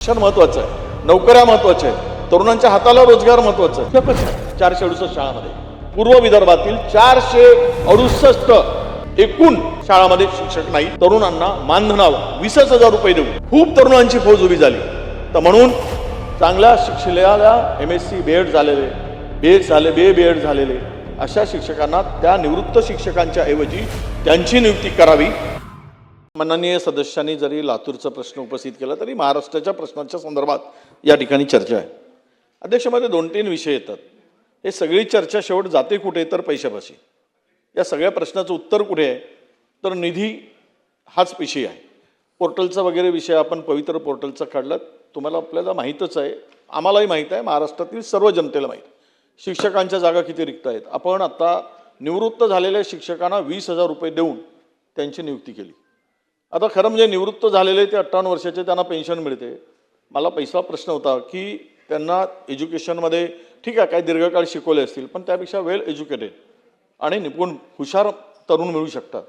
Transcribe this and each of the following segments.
शिक्षण महत्वाचं आहे, नोकऱ्या महत्वाच्या आहेत, तरुणांच्या हाताला रोजगार महत्वाचा आहे. 468 शाळांमध्ये पूर्व विदर्भातील 468 एकूण शाळांमध्ये शिक्षक नाही. तरुणांना मानधनावर 20,000 रुपये देऊ खूप तरुणांची फौज उभी झाली. तर म्हणून चांगल्या शिक्षलेल्या MSc BEd झालेले, BEd झालेले अशा शिक्षकांना त्या निवृत्त शिक्षकांच्या ऐवजी त्यांची नियुक्ती करावी. माननीय सदस्यांनी जरी लातूरचा प्रश्न उपस्थित केला तरी महाराष्ट्राच्या प्रश्नांच्या संदर्भात या ठिकाणी चर्चा आहे. अध्यक्षमध्ये 2-3 विषय येतात. हे सगळी चर्चा शेवट जाते कुठे तर पैशापाशी. या सगळ्या प्रश्नाचं उत्तर कुठे आहे तर निधी हाच विषय आहे. पोर्टलचा वगैरे विषय आपण पवित्र पोर्टलचा काढला. तुम्हाला आपल्याला माहीतच आहे, आम्हालाही माहीत आहे, महाराष्ट्रातील सर्व जनतेला माहीत आहे शिक्षकांच्या जागा किती रिक्त आहेत. आपण आता निवृत्त झालेल्या शिक्षकांना 20,000 रुपये देऊन त्यांची नियुक्ती केली. आता खरं म्हणजे निवृत्त झालेले ते 58 वर्षाचे त्यांना पेन्शन मिळते. मला पैसा प्रश्न होता की त्यांना एज्युकेशनमध्ये ठीक आहे काही दीर्घकाळ शिकवले असतील पण त्यापेक्षा वेल एज्युकेटेड आणि निपुण हुशार तरुण मिळू शकतात.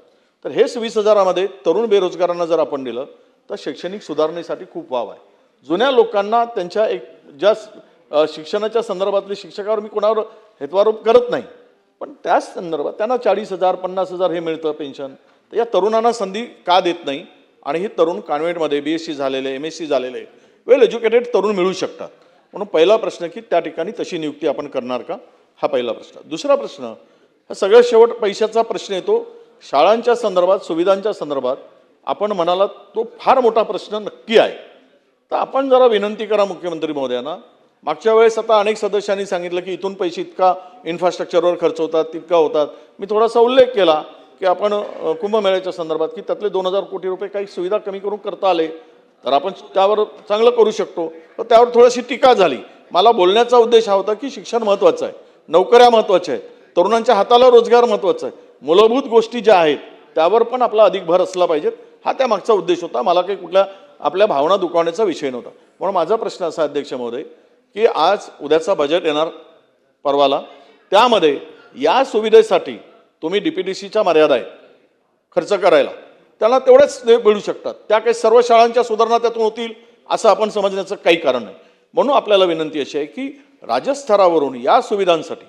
तर हेच 20,000मध्ये तरुण बेरोजगारांना जर आपण दिलं तर शैक्षणिक सुधारणेसाठी खूप वाव आहे. जुन्या लोकांना त्यांच्या ज्या शिक्षणाच्या संदर्भातले शिक्षकावर मी कोणावर हेतवारोप करत नाही पण त्याच संदर्भात त्यांना 40,000 50,000 हे मिळतं पेन्शन. तर या तरुणांना संधी का देत नाही आणि हे तरुण कॉन्व्हेंटमध्ये BSc झालेले MSc झालेले वेल एज्युकेटेड तरुण मिळू शकतात. म्हणून पहिला प्रश्न की त्या ठिकाणी तशी नियुक्ती आपण करणार का, हा पहिला प्रश्न. दुसरा प्रश्न हा सगळ्यात शेवट पैशाचा प्रश्न येतो. शाळांच्या संदर्भात सुविधांच्या संदर्भात आपण म्हणाला तो फार मोठा प्रश्न नक्की आहे. तर आपण जरा विनंती करा मुख्यमंत्री महोदयांना. मागच्या वेळेस आता अनेक सदस्यांनी सांगितलं की इथून पैसे इतका इन्फ्रास्ट्रक्चरवर खर्च होतात तितका होतात. मी थोडासा उल्लेख केला की आपण कुंभमेळ्याच्या संदर्भात की त्यातले 2,000 कोटी रुपये काही सुविधा कमी करून करता आले तर आपण त्यावर चांगलं करू शकतो. तर त्यावर थोडीशी टीका झाली. मला बोलण्याचा उद्देश हा होता की शिक्षण महत्त्वाचं आहे, नोकऱ्या महत्त्वाच्या आहेत, तरुणांच्या हाताला रोजगार महत्त्वाचा आहे, मूलभूत गोष्टी ज्या आहेत त्यावर पण आपला अधिक भर असला पाहिजे, हा त्या मागचा उद्देश होता. मला काही कुठल्या आपल्या भावना दुखावण्याचा विषय नव्हता. म्हणून माझा प्रश्न असा अध्यक्ष महोदय की आज उद्याचा बजेट येणार परवाला, त्यामध्ये या सुविधेसाठी तुम्ही DPTCच्या मर्यादा आहेत खर्च करायला, त्याला तेवढेच मिळू शकतात. त्या काही सर्व शाळांच्या सुधारणा त्यातून होतील असं आपण समजण्याचं काही कारण नाही. म्हणून आपल्याला विनंती अशी आहे की राज्यस्तरावरून या सुविधांसाठी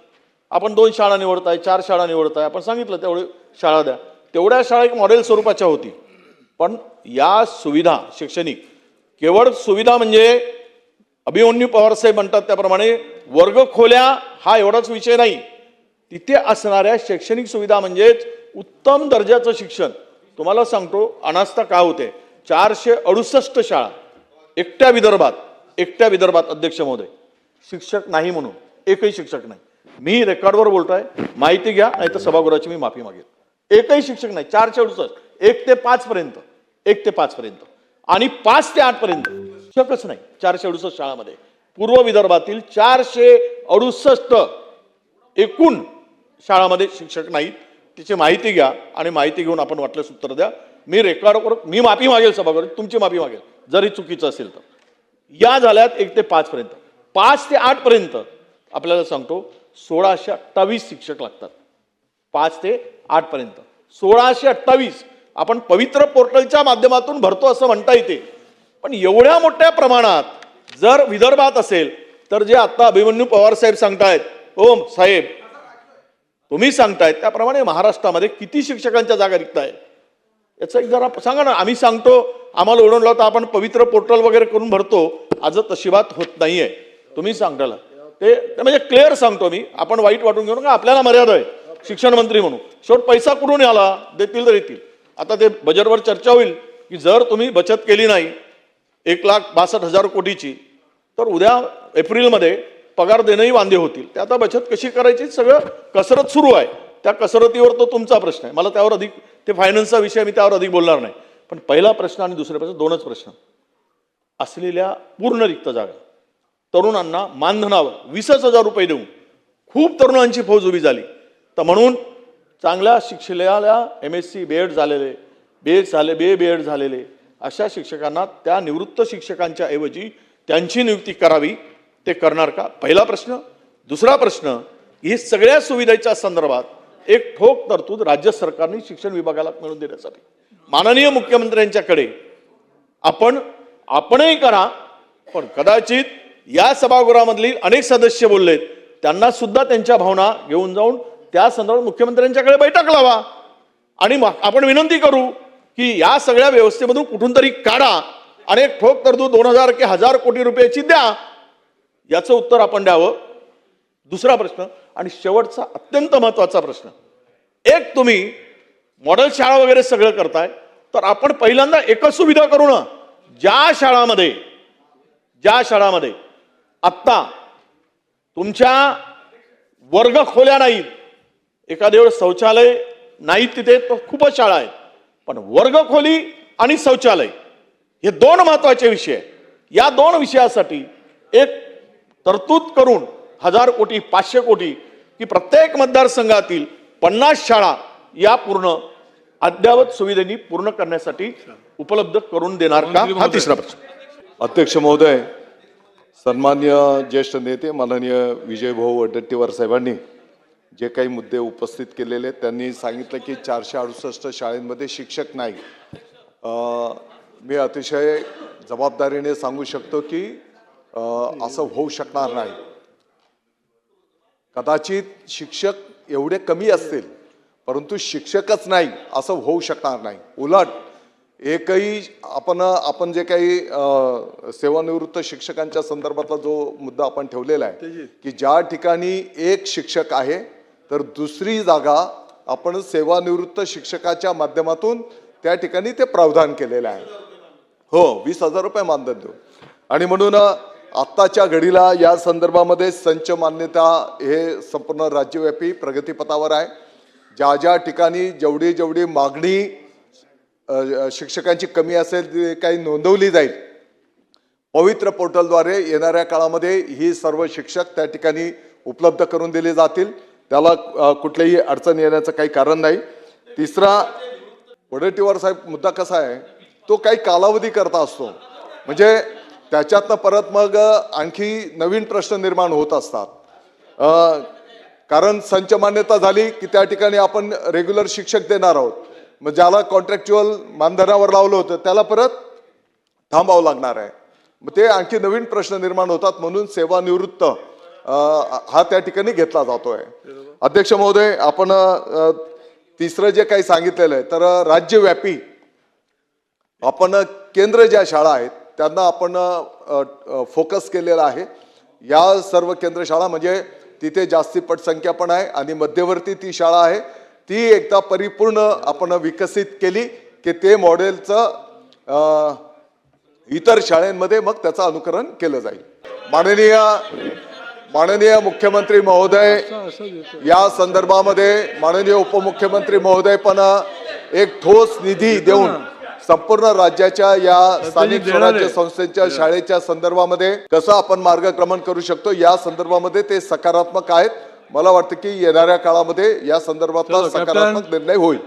आपण 2 शाळा निवडताय, 4 शाळा निवडताय, आपण सांगितलं तेवढे शाळा द्या. तेवढ्या शाळा एक मॉडेल स्वरूपाच्या होती. पण या सुविधा शैक्षणिक केवळ सुविधा म्हणजे अभिमन्यू पवारसाहेब म्हणतात त्याप्रमाणे वर्ग खोल्या हा एवढाच विषय नाही. तिथे असणाऱ्या शैक्षणिक सुविधा म्हणजेच उत्तम दर्जाचं शिक्षण. तुम्हाला सांगतो अनास्था का होते. 468 शाळा एकट्या विदर्भात अध्यक्ष महोदय शिक्षक नाही म्हणून एकही शिक्षक नाही. मी रेकॉर्डवर बोलतोय, माहिती घ्या नाही तर सभागृहाची मी माफी मागेल. एकही शिक्षक नाही. 468 1 ते 5 पर्यंत, 1 ते 5 पर्यंत आणि 5 ते 8 पर्यंत शिक्षकच नाही 468 शाळांमध्ये. पूर्व विदर्भातील 468 एकूण शाळांमध्ये शिक्षक नाहीत. तिची माहिती घ्या आणि माहिती घेऊन आपण वाटल्यास उत्तर द्या. मी रेकॉर्डवर मी माफी मागेल सभागृहात, तुमची माफी मागेल जरी चुकीचं असेल तर. या झाल्यात 1 ते 5 पर्यंत. 5 ते 8 पर्यंत आपल्याला सांगतो 1628 शिक्षक लागतात. 5 ते 8 पर्यंत 1628 आपण पवित्र पोर्टलच्या माध्यमातून भरतो असं म्हणता येते. पण एवढ्या मोठ्या प्रमाणात जर विदर्भात असेल तर जे आता अभिमन्यू पवार साहेब सांगतायत, ओम साहेब तुम्ही सांगतायत त्याप्रमाणे महाराष्ट्रामध्ये किती शिक्षकांच्या जागा रिक्त आहेत याचं एक जरा सांगा ना. आम्ही सांगतो आम्हाला ओढून लावता आपण पवित्र पोर्टल वगैरे करून भरतो, आज तशी बात होत नाहीये. तुम्ही सांगताला ते म्हणजे क्लिअर सांगतो मी. आपण वाईट वाटून घेऊ नका, आपल्याला मर्यादा आहे शिक्षण मंत्री म्हणून. शेवट पैसा कुठून आला देतील तर येतील. आता ते बजेटवर चर्चा होईल की जर तुम्ही बचत केली नाही 1,62,000 कोटीची तर उद्या एप्रिलमध्ये पगार देणंही वांदे होतील. ते आता बचत कशी करायची सगळं कसरत सुरू आहे. त्या कसरतीवर तो तुमचा प्रश्न आहे. मला त्यावर अधिक ते फायनान्सचा विषय मी त्यावर अधिक बोलणार नाही. पण पहिला प्रश्न आणि दुसरा प्रश्न 2च प्रश्न असलेल्या पूर्ण रिक्त जागा तरुणांना मानधनावर 20,000 रुपये देऊन खूप तरुणांची फौज उभी झाली. तर म्हणून चांगल्या शिक्षलेल्या MSc BEd झालेले BEd झालेले अशा शिक्षकांना त्या निवृत्त शिक्षकांच्या ऐवजी त्यांची नियुक्ती करावी. ते करणार का, पहिला प्रश्न. दुसरा प्रश्न ही सगळ्या सुविधेच्या संदर्भात एक ठोक तरतूद राज्य सरकारने शिक्षण विभागाला मिळवून देण्यासाठी माननीय मुख्यमंत्र्यांच्याकडे आपणही करा पण कदाचित या सभागृहामधली अनेक सदस्य बोललेत, त्यांना सुद्धा त्यांच्या भावना घेऊन जाऊन त्या संदर्भात मुख्यमंत्र्यांच्याकडे बैठक लावा आणि आपण विनंती करू की या सगळ्या व्यवस्थेमधून कुठून तरी काढा आणि एक ठोक तरतूद 2000 की 1000 कोटी रुपयाची द्या, याचं उत्तर आपण द्यावं. दुसरा प्रश्न आणि शेवटचा अत्यंत महत्वाचा प्रश्न, एक तुम्ही मॉडेल शाळा वगैरे सगळं करताय, तर आपण पहिल्यांदा एकच सुविधा करू ना, ज्या शाळामध्ये आत्ता तुमच्या वर्ग खोल्या नाहीत, एखाद्या वेळेस शौचालय नाहीत तिथे तो खूपच शाळा आहेत, पण वर्ग खोली आणि शौचालय हे दोन महत्वाचे विषय. या दोन विषयासाठी एक तरतूद करून 1000 कोटी 500 कोटी की प्रत्येक मतदारसंघातील 50 शाळा या पूर्ण अद्ययावत सुविधेनी पूर्ण करण्यासाठी उपलब्ध करून देणार का, हा तिसरा प्रश्न. अध्यक्ष महोदय, सन्मान्य ज्येष्ठ नेते माननीय विजयभाऊ वडेट्टीवार साहेबांनी जे काही मुद्दे उपस्थित केलेले, त्यांनी सांगितलं की 468 शाळांमध्ये शिक्षक नाही. मी अतिशय जबाबदारीने सांगू शकतो की असं होऊ शकणार नाही. कदाचित शिक्षक एवढे कमी असतील, परंतु शिक्षकच नाही असं होऊ शकणार नाही. उलट एकही आपण जे काही सेवानिवृत्त शिक्षकांच्या संदर्भातला जो मुद्दा आपण ठेवलेला आहे की ज्या ठिकाणी एक शिक्षक आहे तर दुसरी जागा आपण सेवानिवृत्त शिक्षकाच्या माध्यमातून त्या ठिकाणी ते प्रावधान केलेलं आहे. हो, 20,000 रुपये मानधन देऊ. आणि म्हणून आत्ताच्या घडीला या संदर्भामध्ये संच मान्यता हे संपूर्ण राज्यव्यापी प्रगतीपथावर आहे. ज्या ज्या ठिकाणी जेवढी मागणी शिक्षकांची कमी असेल ती काही नोंदवली जाईल, पवित्र पोर्टलद्वारे येणाऱ्या काळामध्ये ही सर्व शिक्षक त्या ठिकाणी उपलब्ध करून दिले जातील. त्याला कुठलीही अडचण येण्याचं काही कारण नाही. तिसरा, वडेट्टीवार साहेब, मुद्दा कसा आहे, तो काही कालावधी करता असतो, म्हणजे त्याच्यातनं परत मग आणखी नवीन प्रश्न निर्माण होत असतात. कारण संच मान्यता झाली की त्या ठिकाणी आपण रेग्युलर शिक्षक देणार आहोत, मग ज्याला कॉन्ट्रॅक्च्युअल मानधनावर लावलं होतं त्याला परत थांबावं लागणार आहे. मग ते आणखी नवीन प्रश्न निर्माण होतात, म्हणून सेवानिवृत्त हा त्या ठिकाणी घेतला जातोय. अध्यक्ष महोदय, आपण तिसरं जे काही सांगितलेलं आहे, तर राज्यव्यापी आपण केंद्र ज्या शाळा आहेत त्यांना आपण फोकस केलेला आहे. या सर्व केंद्र शाळा म्हणजे तिथे जास्ती पटसंख्या पण आहे आणि मध्यवर्ती ती शाळा आहे, ती एकदा परिपूर्ण आपण विकसित केली की ते मॉडेलचं इतर शाळांमध्ये मग त्याचं अनुकरण केलं जाईल. माननीय मुख्यमंत्री महोदय, या संदर्भामध्ये माननीय उपमुख्यमंत्री महोदय पण एक ठोस निधी देऊन संपूर्ण राज्याच्या या स्थानिक स्वराज्य संस्थेच्या शाळेच्या संदर्भामध्ये कसं आपण मार्गक्रमण करू शकतो या संदर्भामध्ये ते सकारात्मक आहेत. मला वाटतं की येणाऱ्या काळामध्ये या संदर्भातला सकारात्मक निर्णय होईल.